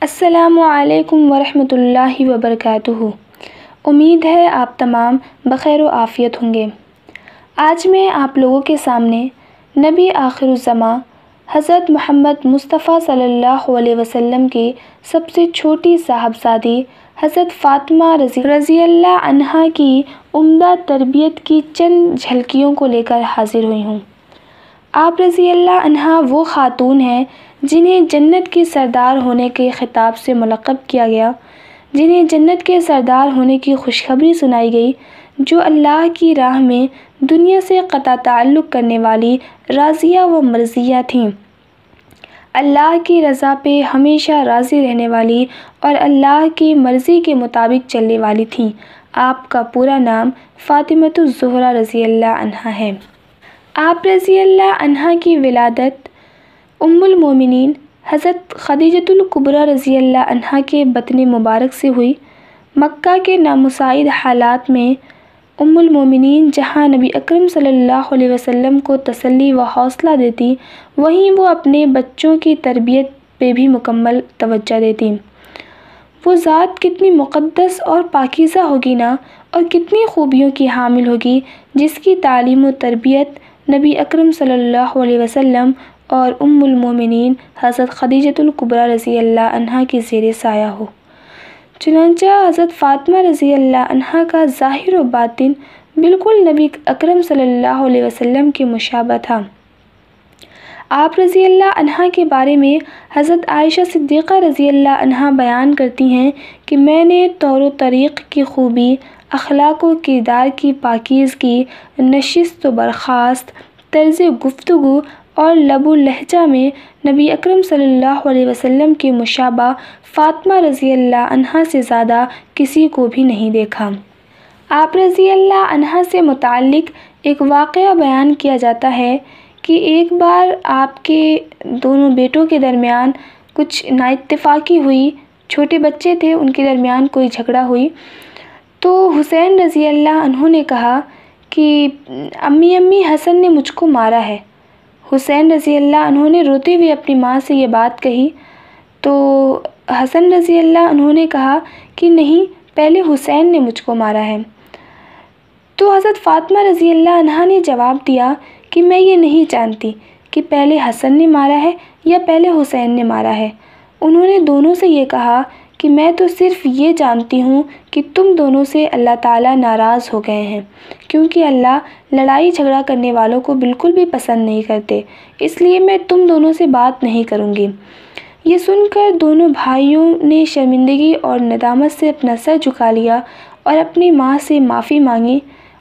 السلام علیکم ورحمۃ اللہ وبرکاتہ۔ امید ہے آپ تمام بخیر و عافیت ہوں گے۔ آج میں آپ لوگوں کے سامنے نبی آخر الزماں حضرت محمد مصطفیٰ صلی اللہ علیہ وسلم کی سب سے چھوٹی صاحبزادی حضرت فاطمہ رضی اللہ عنہا کی عمدہ تربیت کی چند جھلکیوں کو لے کر حاضر ہوئی ہوں۔ آپ رضی اللہ عنہا وہ خاتون ہیں جنہیں جنت کے سردار ہونے کے خطاب سے ملقب کیا گیا، جنہیں جنت کے سردار ہونے کی خوشخبری سنائی گئی، جو اللہ کی راہ میں دنیا سے قطع تعلق کرنے والی راضیہ و مرضیہ تھیں، اللہ کی رضا پہ ہمیشہ راضی رہنے والی اور اللہ کی مرضی کے مطابق چلنے والی تھیں۔ آپ کا پورا نام فاطمۃ الزہرا رضی اللہ عنہا ہے۔ آپ رضی اللہ عنہا کی ولادت ام المومنین حضرت خدیجۃ الکبریٰ رضی اللہ عنہا کے بطن مبارک سے ہوئی۔ مکہ کے نامساعد حالات میں ام المومنین جہاں نبی اکرم صلی اللہ علیہ وسلم کو تسلی و حوصلہ دیتی، وہیں وہ اپنے بچوں کی تربیت پہ بھی مکمل توجہ دیتی۔ وہ ذات کتنی مقدس اور پاکیزہ ہوگی نا، اور کتنی خوبیوں کی حامل ہوگی، جس کی تعلیم و تربیت نبی اکرم صلی اللہ علیہ وسلم اور ام المومنین حضرت خدیجۃ الکبریٰ رضی اللہ عنہا کی زیر سایہ ہو۔ چنانچہ حضرت فاطمہ رضی اللہ عنہا کا ظاہر و باطن بالکل نبی اکرم صلی اللہ علیہ وسلم کے مشابہ تھا۔ آپ رضی اللہ عنہا کے بارے میں حضرت عائشہ صدیقہ رضی اللہ عنہا بیان کرتی ہیں کہ میں نے طور و طریق کی خوبی، اخلاق و کردار کی پاکیزگی، نشست و برخاست، طرز گفتگو اور لب و لہجہ میں نبی اکرم صلی اللہ علیہ وسلم کے مشابہ فاطمہ رضی اللہ عنہا سے زیادہ کسی کو بھی نہیں دیکھا۔ آپ رضی اللہ عنہا سے متعلق ایک واقعہ بیان کیا جاتا ہے کہ ایک بار آپ کے دونوں بیٹوں کے درمیان کچھ نااتفاقی ہوئی، چھوٹے بچے تھے، ان کے درمیان کوئی جھگڑا ہوئی، تو حسین رضی اللہ عنہ نے کہا کہ امی حسن نے مجھ کو مارا ہے۔ حسین رضی اللہ عنہ نے روتے ہوئے اپنی ماں سے یہ بات کہی، تو حسن رضی اللہ عنہ نے کہا کہ نہیں، پہلے حسین نے مجھ کو مارا ہے۔ تو حضرت فاطمہ رضی اللہ عنہا نے جواب دیا کہ میں یہ نہیں جانتی کہ پہلے حسن نے مارا ہے یا پہلے حسین نے مارا ہے۔ انہوں نے دونوں سے یہ کہا کہ میں تو صرف یہ جانتی ہوں کہ تم دونوں سے اللہ تعالیٰ ناراض ہو گئے ہیں، کیونکہ اللہ لڑائی جھگڑا کرنے والوں کو بالکل بھی پسند نہیں کرتے، اس لیے میں تم دونوں سے بات نہیں کروں گی۔ یہ سن کر دونوں بھائیوں نے شرمندگی اور ندامت سے اپنا سر جھکا لیا اور اپنی ماں سے معافی مانگی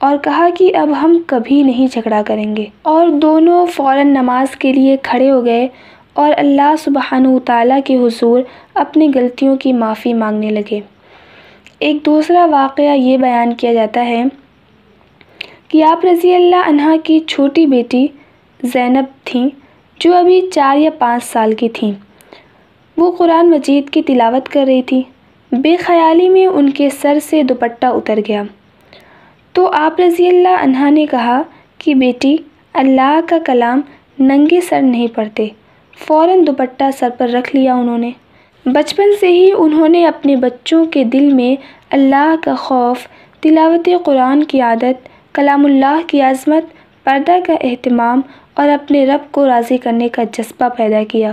اور کہا کہ اب ہم کبھی نہیں جھگڑا کریں گے، اور دونوں فوراً نماز کے لیے کھڑے ہو گئے اور اللہ سبحانہ وتعالیٰ کے حضور اپنی غلطیوں کی معافی مانگنے لگے۔ ایک دوسرا واقعہ یہ بیان کیا جاتا ہے کہ آپ رضی اللہ عنہا کی چھوٹی بیٹی زینب تھیں، جو ابھی 4 یا 5 سال کی تھیں۔ وہ قرآن مجید کی تلاوت کر رہی تھی، بے خیالی میں ان کے سر سے دوپٹہ اتر گیا، تو آپ رضی اللہ عنہا نے کہا کہ بیٹی، اللہ کا کلام ننگے سر نہیں پڑھتے۔ فوراً دوپٹہ سر پر رکھ لیا انہوں نے۔ بچپن سے ہی انہوں نے اپنے بچوں کے دل میں اللہ کا خوف، تلاوت قرآن کی عادت، کلام اللہ کی عظمت، پردہ کا اہتمام اور اپنے رب کو راضی کرنے کا جذبہ پیدا کیا۔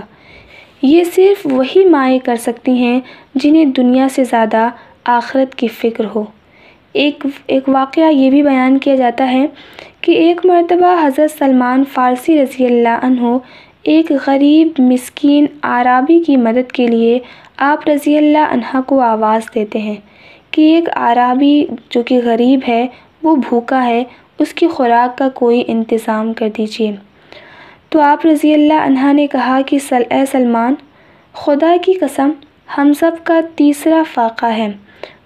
یہ صرف وہی مائیں کر سکتی ہیں جنہیں دنیا سے زیادہ آخرت کی فکر ہو۔ ایک واقعہ یہ بھی بیان کیا جاتا ہے کہ ایک مرتبہ حضرت سلمان فارسی رضی اللہ عنہ ایک غریب مسکین اعرابی کی مدد کے لیے آپ رضی اللہ عنہ کو آواز دیتے ہیں کہ ایک اعرابی جو کہ غریب ہے، وہ بھوکا ہے، اس کی خوراک کا کوئی انتظام کر دیجیے۔ تو آپ رضی اللہ عنہ نے کہا کہ اے سلمان، خدا کی قسم، ہم سب کا تیسرا فاقہ ہے،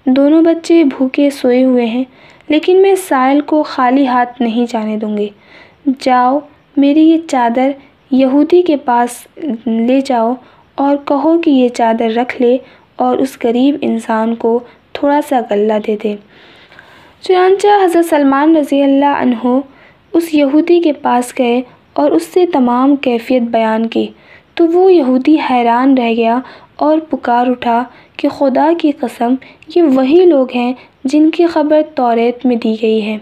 دونوں بچے بھوکے سوئے ہوئے ہیں، لیکن میں سائل کو خالی ہاتھ نہیں جانے دوں گی۔ جاؤ، میری یہ چادر یہودی کے پاس لے جاؤ اور کہو کہ یہ چادر رکھ لے اور اس غریب انسان کو تھوڑا سا غلہ دے دے۔ چنانچہ حضرت سلمان رضی اللہ عنہ اس یہودی کے پاس گئے اور اس سے تمام کیفیت بیان کی، تو وہ یہودی حیران رہ گیا اور پکار اٹھا کہ خدا کی قسم، یہ وہی لوگ ہیں جن کی خبر توریت میں دی گئی ہے۔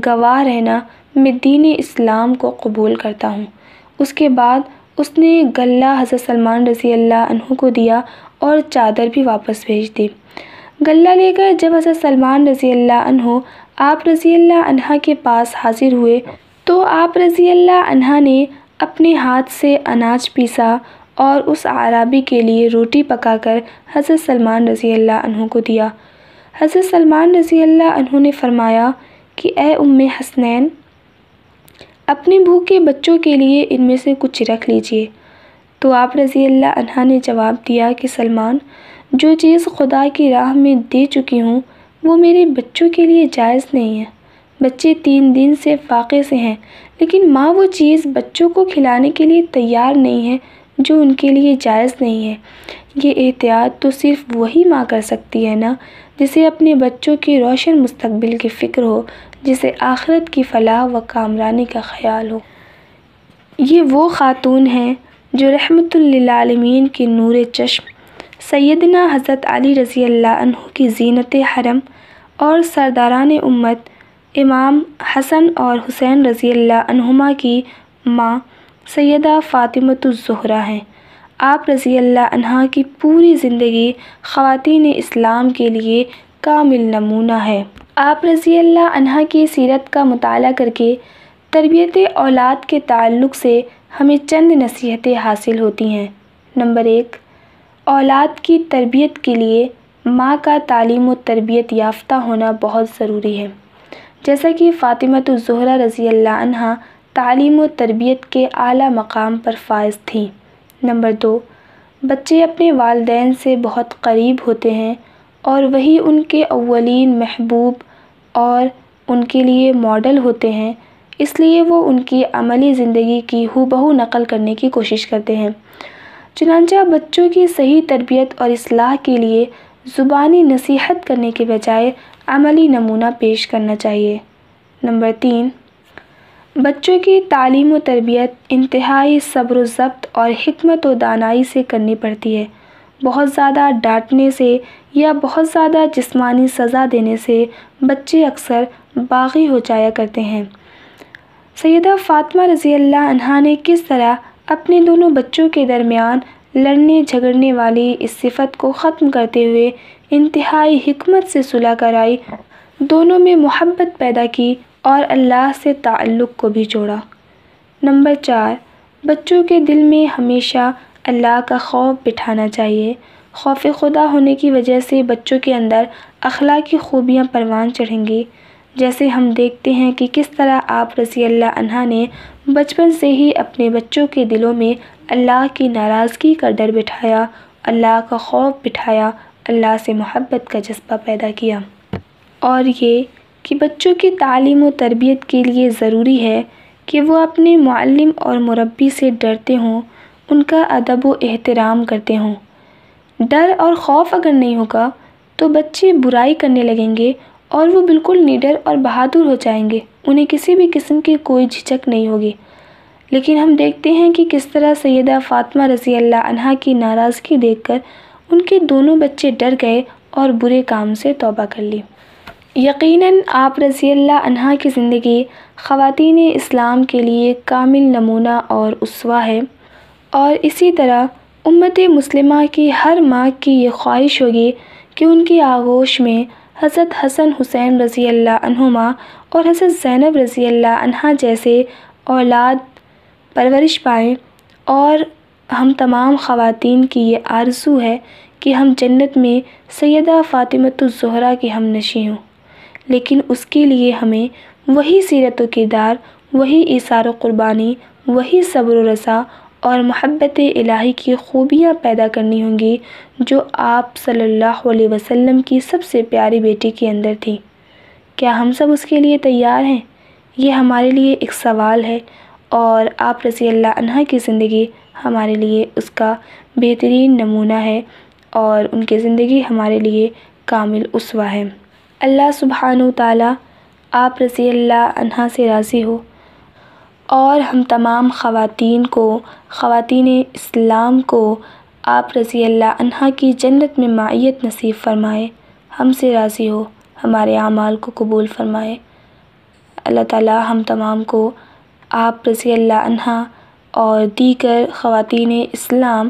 گواہ رہنا، میں دین اسلام کو قبول کرتا ہوں۔ اس کے بعد اس نے غلہ حضرت سلمان رضی اللہ عنہ کو دیا اور چادر بھی واپس بھیج دی۔ غلہ لے کر جب حضرت سلمان رضی اللہ عنہ آپ رضی اللہ عنہ کے پاس حاضر ہوئے تو آپ رضی اللہ عنہ نے اپنے ہاتھ سے اناج پیسا اور اس اعرابی کے لیے روٹی پکا کر حضرت سلمان رضی اللہ عنہ کو دیا۔ حضرت سلمان رضی اللہ عنہ نے فرمایا کہ اے ام حسنین، اپنے بھوکے بچوں کے لیے ان میں سے کچھ رکھ لیجئے۔ تو آپ رضی اللہ عنہ نے جواب دیا کہ سلمان، جو چیز خدا کی راہ میں دے چکی ہوں وہ میرے بچوں کے لیے جائز نہیں ہے۔ بچے 3 دن سے فاقے سے ہیں، لیکن ماں وہ چیز بچوں کو کھلانے کے لیے تیار نہیں ہے جو ان کے لیے جائز نہیں ہے۔ یہ احتیاط تو صرف وہی ماں کر سکتی ہے نا، جسے اپنے بچوں کے روشن مستقبل کی فکر ہو، جسے آخرت کی فلاح و کامرانی کا خیال ہو۔ یہ وہ خاتون ہیں جو رحمت للعالمین کے نور چشم سیدنا حضرت علی رضی اللہ عنہ کی زینت حرم اور سرداران امت امام حسن اور حسین رضی اللہ عنہما کی ماں سیدہ فاطمۃ الزہرا ہیں۔ آپ رضی اللہ عنہ کی پوری زندگی خواتین اسلام کے لیے کامل نمونہ ہے۔ آپ رضی اللہ عنہ کی سیرت کا مطالعہ کر کے تربیت اولاد کے تعلق سے ہمیں چند نصیحتیں حاصل ہوتی ہیں۔ نمبر 1، اولاد کی تربیت کے لیے ماں کا تعلیم و تربیت یافتہ ہونا بہت ضروری ہے، جیسا کہ فاطمۃ الزہرا رضی اللہ عنہا تعلیم و تربیت کے اعلیٰ مقام پر فائز تھیں۔ نمبر 2، بچے اپنے والدین سے بہت قریب ہوتے ہیں اور وہی ان کے اولین محبوب اور ان کے لیے ماڈل ہوتے ہیں، اس لیے وہ ان کی عملی زندگی کی ہو بہو نقل کرنے کی کوشش کرتے ہیں۔ چنانچہ بچوں کی صحیح تربیت اور اصلاح کے لیے زبانی نصیحت کرنے کے بجائے عملی نمونہ پیش کرنا چاہیے۔ نمبر 3، بچوں کی تعلیم و تربیت انتہائی صبر و ضبط اور حکمت و دانائی سے کرنی پڑتی ہے۔ بہت زیادہ ڈانٹنے سے یا بہت زیادہ جسمانی سزا دینے سے بچے اکثر باغی ہو جایا کرتے ہیں۔ سیدہ فاطمہ رضی اللہ عنہا نے کس طرح اپنے دونوں بچوں کے درمیان لڑنے جھگڑنے والی اس صفت کو ختم کرتے ہوئے انتہائی حکمت سے صلح کرائی، دونوں میں محبت پیدا کی اور اللہ سے تعلق کو بھی جوڑا۔ نمبر 4، بچوں کے دل میں ہمیشہ اللہ کا خوف بٹھانا چاہیے۔ خوف خدا ہونے کی وجہ سے بچوں کے اندر اخلاقی خوبیاں پروان چڑھیں گی، جیسے ہم دیکھتے ہیں کہ کس طرح آپ رضی اللہ عنہ نے بچپن سے ہی اپنے بچوں کے دلوں میں اللہ کی ناراضگی کا ڈر بٹھایا، اللہ کا خوف بٹھایا، اللہ سے محبت کا جذبہ پیدا کیا۔ اور یہ کہ بچوں کی تعلیم و تربیت کے لیے ضروری ہے کہ وہ اپنے معلم اور مربی سے ڈرتے ہوں، ان کا ادب و احترام کرتے ہوں۔ ڈر اور خوف اگر نہیں ہوگا تو بچے برائی کرنے لگیں گے اور وہ بالکل نڈر اور بہادر ہو جائیں گے، انہیں کسی بھی قسم کی کوئی جھجک نہیں ہوگی۔ لیکن ہم دیکھتے ہیں کہ کس طرح سیدہ فاطمہ رضی اللہ عنہا کی ناراضگی دیکھ کر ان کے دونوں بچے ڈر گئے اور برے کام سے توبہ کر لی۔ یقیناً آپ رضی اللہ عنہا کی زندگی خواتین اسلام کے لیے کامل نمونہ اور اسوہ ہے، اور اسی طرح امت مسلمہ کی ہر ماں کی یہ خواہش ہوگی کہ ان کی آغوش میں حضرت حسن حسین رضی اللہ عنہما اور حضرت زینب رضی اللہ عنہا جیسے اولاد پرورش پائیں، اور ہم تمام خواتین کی یہ آرزو ہے کہ ہم جنت میں سیدہ فاطمۃ الزہرا کی ہم نشیں ہوں، لیکن اس کے لیے ہمیں وہی سیرت و کردار، وہی ایثار و قربانی، وہی صبر و رضا اور محبت الہی کی خوبیاں پیدا کرنی ہوں گی جو آپ صلی اللہ علیہ وسلم کی سب سے پیاری بیٹی کے اندر تھی۔ کیا ہم سب اس کے لیے تیار ہیں؟ یہ ہمارے لیے ایک سوال ہے، اور آپ رضی اللہ عنہ کی زندگی ہمارے لیے اس کا بہترین نمونہ ہے، اور ان کی زندگی ہمارے لیے کامل اسوہ ہے۔ اللہ سبحانہ وتعالی آپ رضی اللہ عنہ سے راضی ہو، اور ہم تمام خواتین کو خواتین اسلام کو آپ رضی اللہ عنہ کی جنت میں معیت نصیب فرمائے، ہم سے راضی ہو، ہمارے اعمال کو قبول فرمائے۔ اللہ تعالیٰ ہم تمام کو آپ رضی اللہ عنہ اور دیگر خواتین اسلام،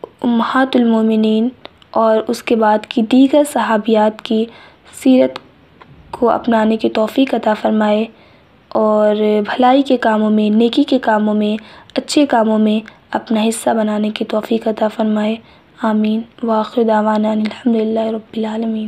امہات المومنین اور اس کے بعد کی دیگر صحابیات کی سیرت کو اپنانے کی توفیق عطا فرمائے اور بھلائی کے کاموں میں، نیکی کے کاموں میں، اچھے کاموں میں اپنا حصہ بنانے کی توفیق عطا فرمائے۔ آمین۔ وآخر دعوانا الحمدللہ رب العالمین۔